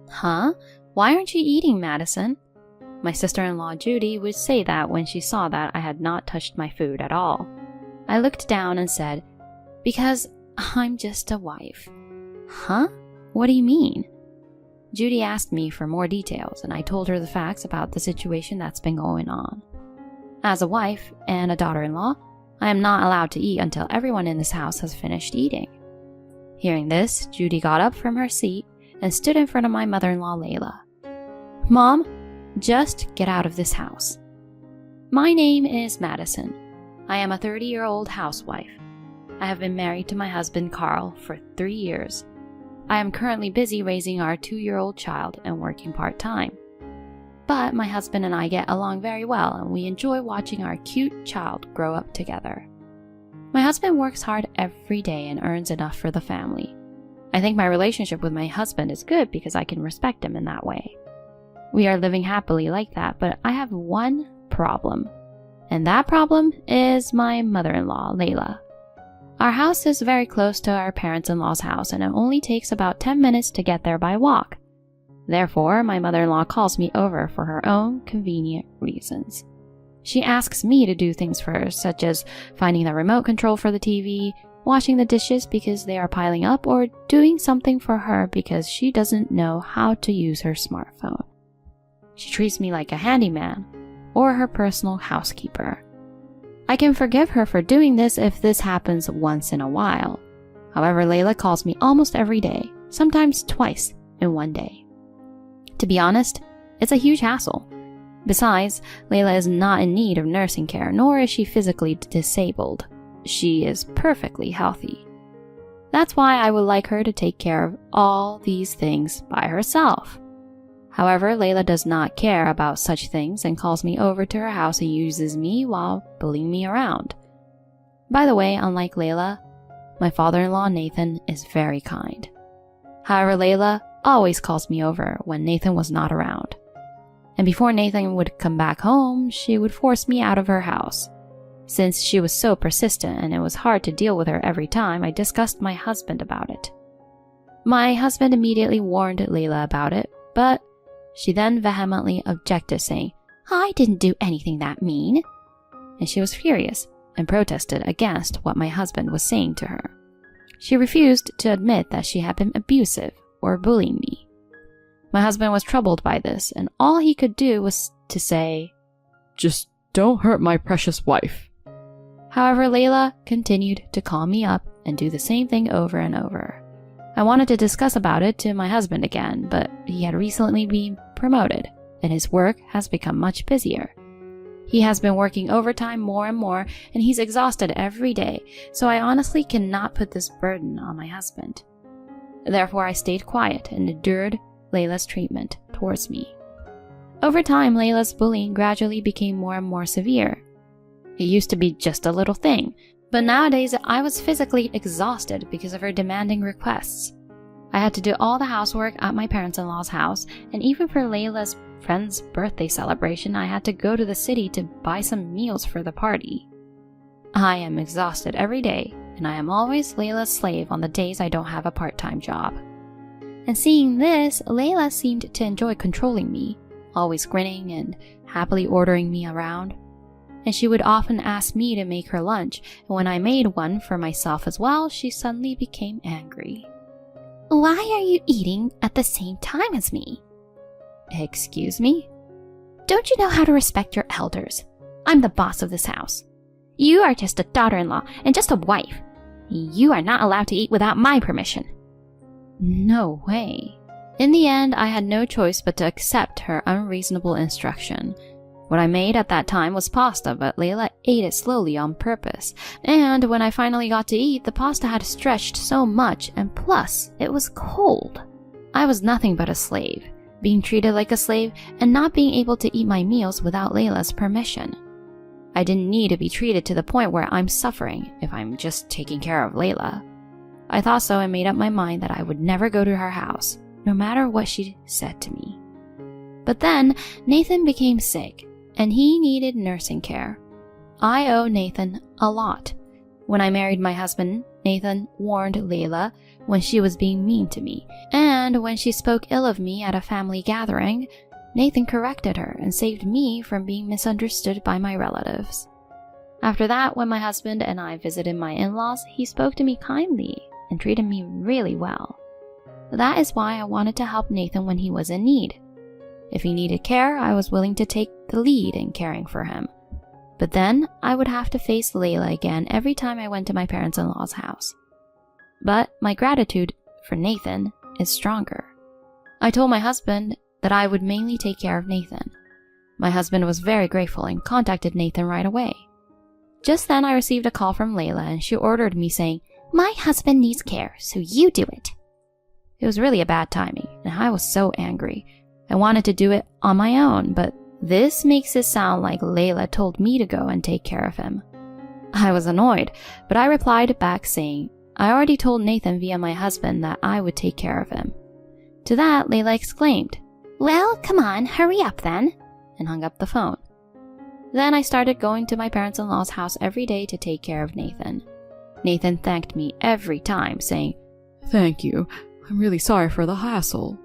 Huh? Why aren't you eating, Madison? My sister-in-law Judy would say that when she saw that I had not touched my food at all. I looked down and said, "Because I'm just a wife." Huh? What do you mean? Judy asked me for more details, and I told her the facts about the situation that's been going on. As a wife and a daughter-in-law, I am not allowed to eat until everyone in this house has finished eating. Hearing this, Judy got up from her seat and stood in front of my mother-in-law, Layla. "Mom, just get out of this house. My name is Madison. I am a 30-year-old housewife. I have been married to my husband, Carl, for 3 years. I am currently busy raising our 2-year-old child and working part-time. But my husband and I get along very well, and we enjoy watching our cute child grow up together. My husband works hard every day and earns enough for the family. I think my relationship with my husband is good because I can respect him in that way. We are living happily like that, but I have one problem. And that problem is my mother-in-law, Layla. Our house is very close to our parents-in-law's house, and it only takes about 10 minutes to get there by walk. Therefore, my mother-in-law calls me over for her own convenient reasons. She asks me to do things for her, such as finding the remote control for the TV, washing the dishes because they are piling up, or doing something for her because she doesn't know how to use her smartphone. She treats me like a handyman or her personal housekeeper. I can forgive her for doing this if this happens once in a while. However, Layla calls me almost every day, sometimes twice in one day. To be honest, it's a huge hassle. Besides, Layla is not in need of nursing care, nor is she physically disabled. She is perfectly healthy. That's why I would like her to take care of all these things by herself. However, Layla does not care about such things and calls me over to her house and uses me while bullying me around. By the way, unlike Layla, my father-in-law Nathan is very kind. However, Layla always calls me over when Nathan was not around. And before Nathan would come back home, she would force me out of her house. Since she was so persistent and it was hard to deal with her every time, I discussed my husband about it. My husband immediately warned Layla about it, but she then vehemently objected, saying, "I didn't do anything that mean." And she was furious and protested against what my husband was saying to her. She refused to admit that she had been abusive or bullying me. My husband was troubled by this, and all he could do was to say, "Just don't hurt my precious wife." However, Layla continued to call me up and do the same thing over and over. I wanted to discuss about it to my husband again, but he had recently been promoted, and his work has become much busier. He has been working overtime more and more, and he's exhausted every day, so I honestly cannot put this burden on my husband. Therefore, I stayed quiet and endured Layla's treatment towards me. Over time, Layla's bullying gradually became more and more severe. It used to be just a little thing, but nowadays I was physically exhausted because of her demanding requests. I had to do all the housework at my parents-in-law's house, and even for Layla's friend's birthday celebration, I had to go to the city to buy some meals for the party. I am exhausted every day, and I am always Layla's slave on the days I don't have a part-time job. And seeing this, Layla seemed to enjoy controlling me, always grinning and happily ordering me around. And she would often ask me to make her lunch, and when I made one for myself as well, she suddenly became angry. "Why are you eating at the same time as me?" "Excuse me?" "Don't you know how to respect your elders? I'm the boss of this house. You are just a daughter-in-law and just a wife. You are not allowed to eat without my permission." No way. In the end, I had no choice but to accept her unreasonable instruction. What I made at that time was pasta, but Layla ate it slowly on purpose. And when I finally got to eat, the pasta had stretched so much, and plus, it was cold. I was nothing but a slave, being treated like a slave and not being able to eat my meals without Layla's permission. I didn't need to be treated to the point where I'm suffering if I'm just taking care of Layla. I thought so and made up my mind that I would never go to her house, no matter what she said to me. But then, Nathan became sick, and he needed nursing care. I owe Nathan a lot. When I married my husband, Nathan warned Layla when she was being mean to me, and when she spoke ill of me at a family gathering, Nathan corrected her and saved me from being misunderstood by my relatives. After that, when my husband and I visited my in-laws, he spoke to me kindly and treated me really well. That is why I wanted to help Nathan when he was in need. If he needed care, I was willing to take the lead in caring for him. But then I would have to face Layla again every time I went to my parents-in-law's house. But my gratitude for Nathan is stronger. I told my husband that I would mainly take care of Nathan. My husband was very grateful and contacted Nathan right away. Just then I received a call from Layla and she ordered me saying, "My husband needs care, so you do it." It was really a bad timing and I was so angry. I wanted to do it on my own, but this makes it sound like Layla told me to go and take care of him. I was annoyed, but I replied back saying, I already told Nathan via my husband that I would take care of him. To that, Layla exclaimed, "Well, come on, hurry up then," and hung up the phone. Then I started going to my parents-in-law's house every day to take care of Nathan. Nathan thanked me every time, saying, Thank you. I'm really sorry for the hassle.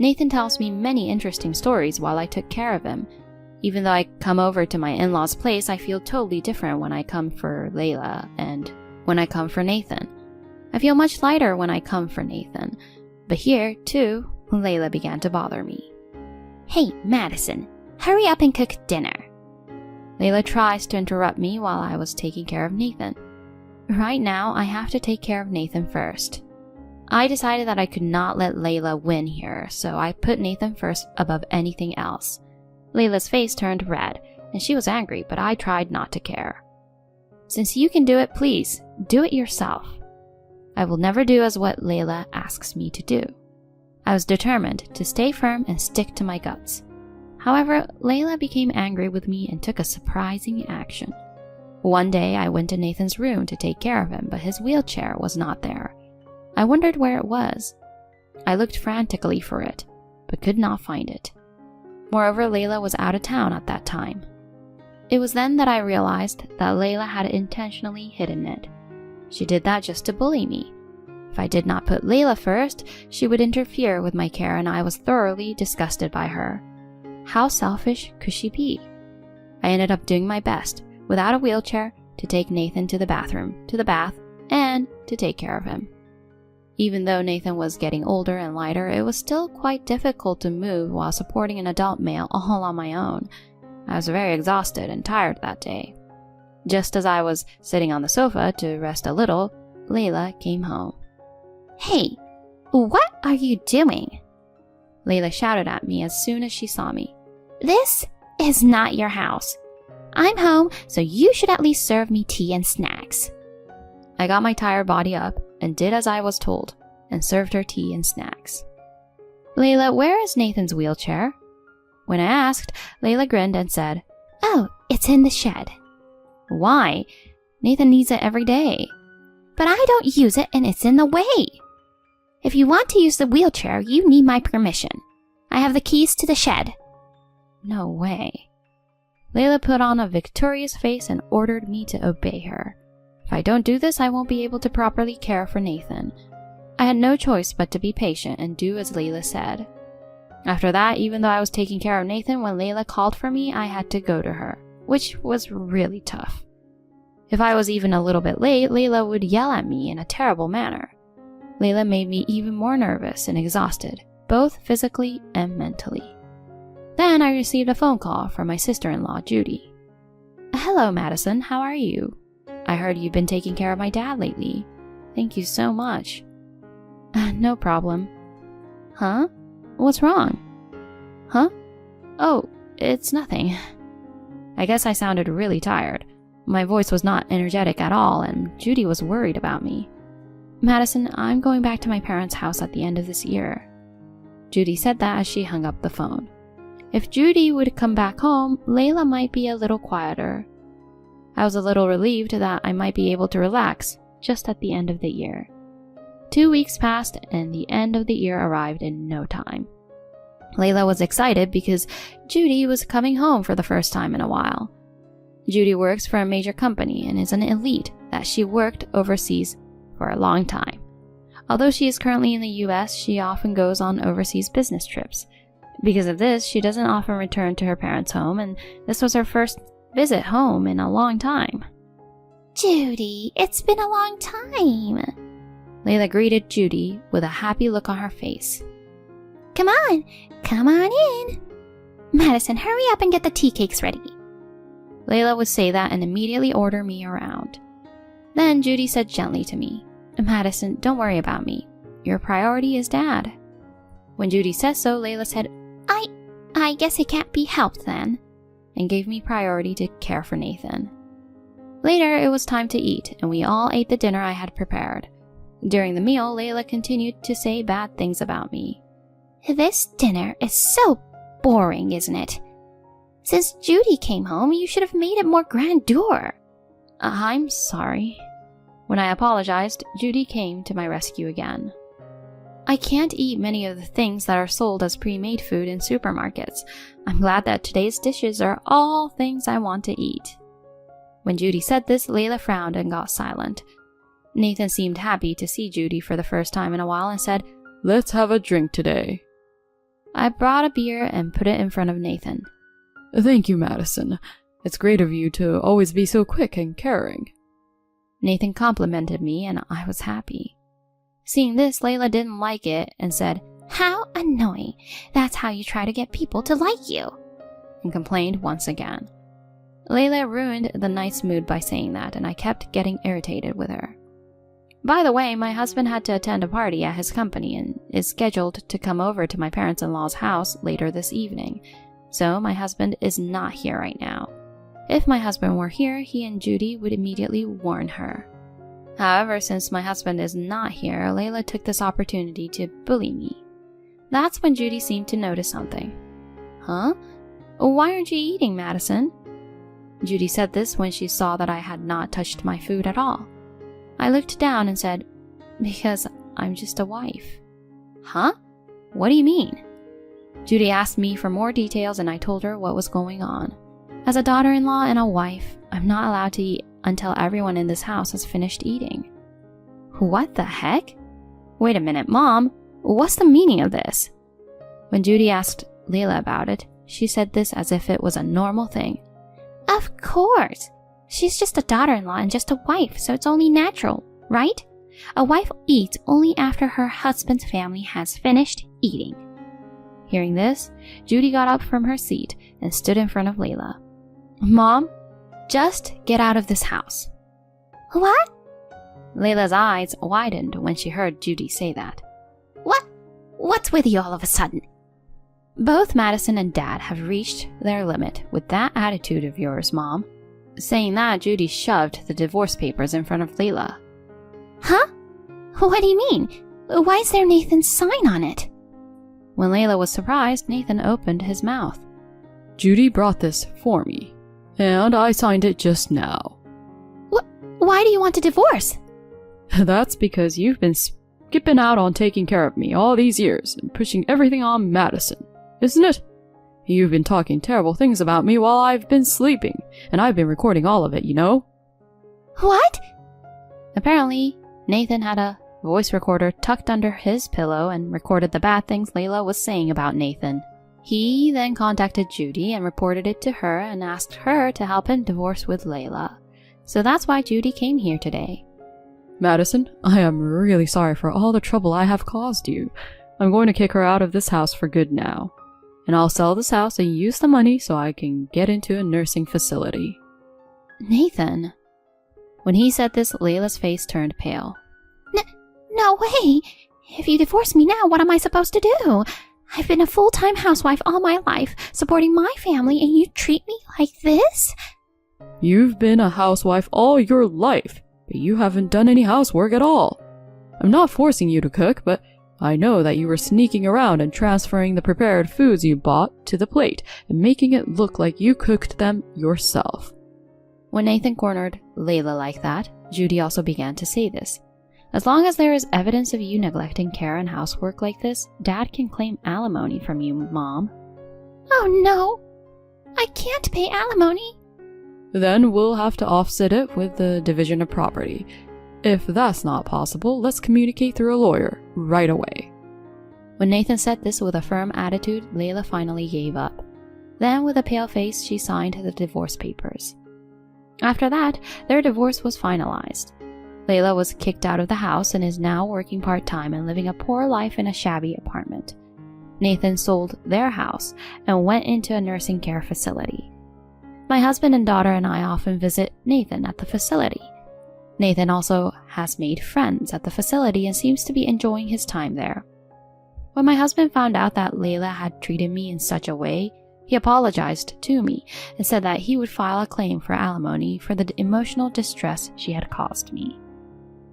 Nathan tells me many interesting stories while I took care of him. Even though I come over to my in-laws' place, I feel totally different when I come for Layla and when I come for Nathan. I feel much lighter when I come for Nathan. But here, too, Layla began to bother me. "Hey, Madison, hurry up and cook dinner." Layla tries to interrupt me while I was taking care of Nathan. Right now, I have to take care of Nathan first. I decided that I could not let Layla win here, so I put Nathan first above anything else. Layla's face turned red, and she was angry, but I tried not to care. "Since you can do it, please, do it yourself." I will never do as what Layla asks me to do. I was determined to stay firm and stick to my guts. However, Layla became angry with me and took a surprising action. One day, I went to Nathan's room to take care of him, but his wheelchair was not there. I wondered where it was. I looked frantically for it, but could not find it. Moreover, Layla was out of town at that time. It was then that I realized that Layla had intentionally hidden it. She did that just to bully me. If I did not put Layla first, she would interfere with my care and I was thoroughly disgusted by her. How selfish could she be? I ended up doing my best, without a wheelchair, to take Nathan to the bathroom, to the bath, and to take care of him. Even though Nathan was getting older and lighter, it was still quite difficult to move while supporting an adult male all on my own. I was very exhausted and tired that day. Just as I was sitting on the sofa to rest a little, Layla came home. "Hey, what are you doing?" Layla shouted at me as soon as she saw me. "This is not your house. I'm home, so you should at least serve me tea and snacks." I got my tired body up and did as I was told, and served her tea and snacks. "Layla, where is Nathan's wheelchair?" When I asked, Layla grinned and said, "Oh, it's in the shed." "Why? Nathan needs it every day." "But I don't use it and it's in the way. If you want to use the wheelchair, you need my permission. I have the keys to the shed." No way. Layla put on a victorious face and ordered me to obey her. If I don't do this, I won't be able to properly care for Nathan. I had no choice but to be patient and do as Layla said. After that, even though I was taking care of Nathan, when Layla called for me, I had to go to her, which was really tough. If I was even a little bit late, Layla would yell at me in a terrible manner. Layla made me even more nervous and exhausted, both physically and mentally. Then I received a phone call from my sister-in-law, Judy. "Hello, Madison, how are you? I heard you've been taking care of my dad lately. Thank you so much." "No problem." "Huh? What's wrong?" "Huh? Oh, it's nothing." I guess I sounded really tired. My voice was not energetic at all, and Judy was worried about me. "Madison, I'm going back to my parents' house at the end of this year." Judy said that as she hung up the phone. If Judy would come back home, Layla might be a little quieter. I was a little relieved that I might be able to relax just at the end of the year. 2 weeks passed and the end of the year arrived in no time. Layla was excited because Judy was coming home for the first time in a while. Judy works for a major company and is an elite that she worked overseas for a long time. Although she is currently in the US, she often goes on overseas business trips. Because of this, she doesn't often return to her parents' home, and this was her first visit home in a long time. Judy, it's been a long time. Layla greeted Judy with a happy look on her face. Come on in. Madison, hurry up and get the tea cakes ready. Layla would say that and immediately order me around. Then Judy said gently to me, Madison, don't worry about me. Your priority is Dad. When Judy said so, Layla said, I guess it can't be helped then, and gave me priority to care for Nathan. Later, it was time to eat, and we all ate the dinner I had prepared. During the meal, Layla continued to say bad things about me. This dinner is so boring, isn't it? Since Judy came home, you should have made it more grandeur. I'm sorry. When I apologized, Judy came to my rescue again. I can't eat many of the things that are sold as pre-made food in supermarkets. I'm glad that today's dishes are all things I want to eat. When Judy said this, Layla frowned and got silent. Nathan seemed happy to see Judy for the first time in a while and said, Let's have a drink today. I brought a beer and put it in front of Nathan. Thank you, Madison. It's great of you to always be so quick and caring. Nathan complimented me and I was happy. Seeing this, Layla didn't like it and said, How annoying. That's how you try to get people to like you. And complained once again. Layla ruined the night's mood by saying that, and I kept getting irritated with her. By the way, my husband had to attend a party at his company and is scheduled to come over to my parents-in-law's house later this evening, so my husband is not here right now. If my husband were here, he and Judy would immediately warn her. However, since my husband is not here, Layla took this opportunity to bully me. That's when Judy seemed to notice something. Huh? Why aren't you eating, Madison? Judy said this when she saw that I had not touched my food at all. I looked down and said, Because I'm just a wife. Huh? What do you mean? Judy asked me for more details and I told her what was going on. As a daughter-in-law and a wife, I'm not allowed to eat until everyone in this house has finished eating. What the heck? Wait a minute, Mom. What's the meaning of this? When Judy asked Layla about it, she said this as if it was a normal thing. Of course. She's just a daughter-in-law and just a wife, so it's only natural, right? A wife eats only after her husband's family has finished eating. Hearing this, Judy got up from her seat and stood in front of Layla. Mom, just get out of this house. What? Layla's eyes widened when she heard Judy say that. What's with you all of a sudden? Both Madison and Dad have reached their limit with that attitude of yours, Mom. Saying that, Judy shoved the divorce papers in front of Layla. Huh? What do you mean? Why is there Nathan's sign on it? When Layla was surprised, Nathan opened his mouth. Judy brought this for me, and I signed it just now. Why do you want a divorce? That's because you've been skipping out on taking care of me all these years and pushing everything on Madison, isn't it? You've been talking terrible things about me while I've been sleeping, and I've been recording all of it, you know? What? Apparently, Nathan had a voice recorder tucked under his pillow and recorded the bad things Layla was saying about Nathan. He then contacted Judy and reported it to her and asked her to help him divorce with Layla. So that's why Judy came here today. Madison, I am really sorry for all the trouble I have caused you. I'm going to kick her out of this house for good now. And I'll sell this house and use the money so I can get into a nursing facility. Nathan. When he said this, Layla's face turned pale. No way! If you divorce me now, what am I supposed to do? I've been a full-time housewife all my life, supporting my family, and you treat me like this? You've been a housewife all your life, but you haven't done any housework at all. I'm not forcing you to cook, but I know that you were sneaking around and transferring the prepared foods you bought to the plate and making it look like you cooked them yourself. When Nathan cornered Layla like that, Judy also began to say this. As long as there is evidence of you neglecting care and housework like this, Dad can claim alimony from you, Mom. Oh no! I can't pay alimony. Then we'll have to offset it with the division of property. If that's not possible, let's communicate through a lawyer right away. When Nathan said this with a firm attitude, Layla finally gave up. Then, with a pale face, she signed the divorce papers. After that, their divorce was finalized. Layla was kicked out of the house and is now working part-time and living a poor life in a shabby apartment. Nathan sold their house and went into a nursing care facility. My husband and daughter and I often visit Nathan at the facility. Nathan also has made friends at the facility and seems to be enjoying his time there. When my husband found out that Layla had treated me in such a way, he apologized to me and said that he would file a claim for alimony for the emotional distress she had caused me.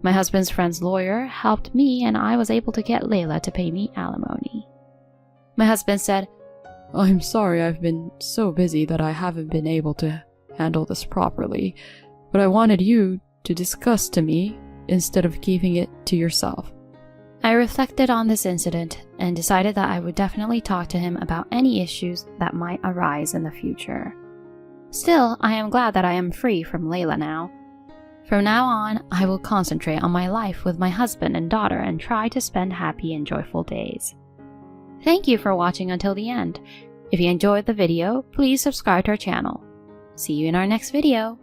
My husband's friend's lawyer helped me and I was able to get Layla to pay me alimony. My husband said, I'm sorry I've been so busy that I haven't been able to handle this properly, but I wanted you to discuss to me instead of keeping it to yourself. I reflected on this incident and decided that I would definitely talk to him about any issues that might arise in the future. Still, I am glad that I am free from Layla now. From now on, I will concentrate on my life with my husband and daughter and try to spend happy and joyful days. Thank you for watching until the end. If you enjoyed the video, please subscribe to our channel. See you in our next video.